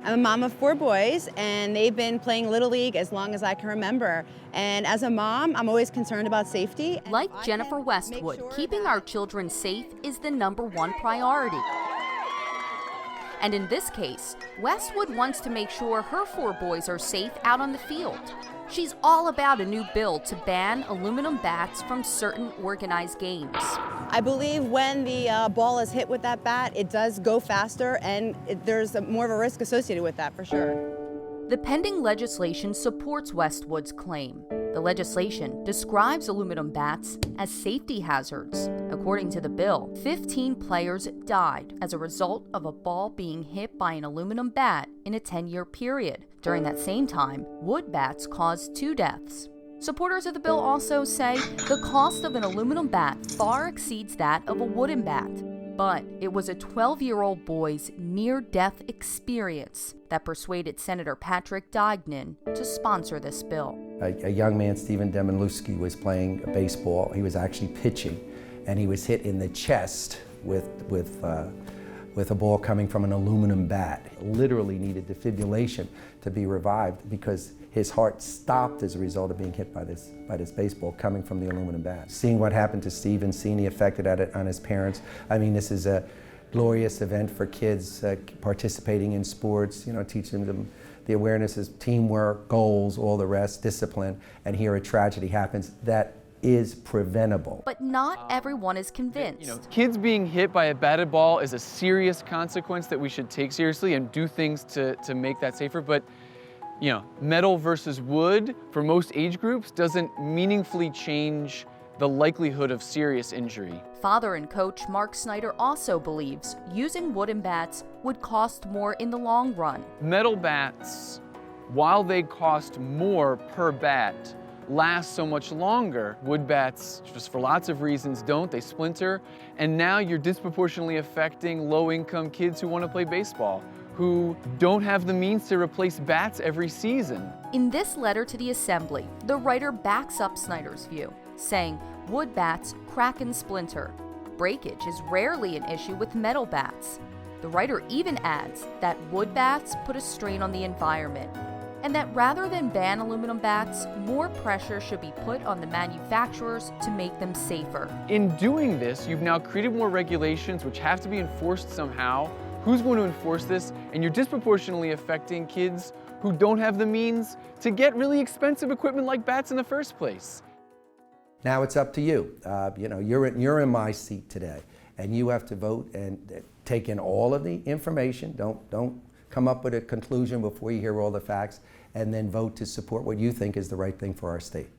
I'm a mom of 4 boys, and they've been playing Little League as long as I can remember. And as a mom, I'm always concerned about safety. Like Jennifer Westwood, keeping our children safe is the #1 priority. And in this case, Westwood wants to make sure her 4 boys are safe out on the field. She's all about a new bill to ban aluminum bats from certain organized games. I believe when the ball is hit with that bat, it does go faster, and there's more of a risk associated with that for sure. The pending legislation supports Westwood's claim. The legislation describes aluminum bats as safety hazards. According to the bill, 15 players died as a result of a ball being hit by an aluminum bat in a 10-year period. During that same time, wood bats caused 2 deaths. Supporters of the bill also say the cost of an aluminum bat far exceeds that of a wooden bat. But it was a 12-year-old boy's near-death experience that persuaded Senator Patrick Duignan to sponsor this bill. A young man, Stephen Demonlewski, was playing baseball. He was actually pitching, and he was hit in the chest with a ball coming from an aluminum bat. Literally needed defibrillation to be revived because his heart stopped as a result of being hit by this baseball coming from the aluminum bat. Seeing what happened to Stephen, seeing the effect it had on his parents. I mean, this is a glorious event for kids participating in sports, teaching them the awareness is teamwork, goals, all the rest, discipline, and here a tragedy happens that is preventable. But not everyone is convinced. Kids being hit by a batted ball is a serious consequence that we should take seriously and do things to make that safer. But metal versus wood for most age groups doesn't meaningfully change the likelihood of serious injury. Father and coach Mark Snyder also believes using wooden bats would cost more in the long run. Metal bats, while they cost more per bat, last so much longer. Wood bats, just for lots of reasons, don't. They splinter, and now you're disproportionately affecting low-income kids who want to play baseball, who don't have the means to replace bats every season. In this letter to the Assembly, the writer backs up Snyder's view, saying wood bats crack and splinter. Breakage is rarely an issue with metal bats. The writer even adds that wood bats put a strain on the environment, and that rather than ban aluminum bats, more pressure should be put on the manufacturers to make them safer. In doing this, you've now created more regulations which have to be enforced somehow. Who's going to enforce this? And you're disproportionately affecting kids who don't have the means to get really expensive equipment like bats in the first place. Now it's up to you. You're in my seat today, and you have to vote and take in all of the information. Don't come up with a conclusion before you hear all the facts, and then vote to support what you think is the right thing for our state.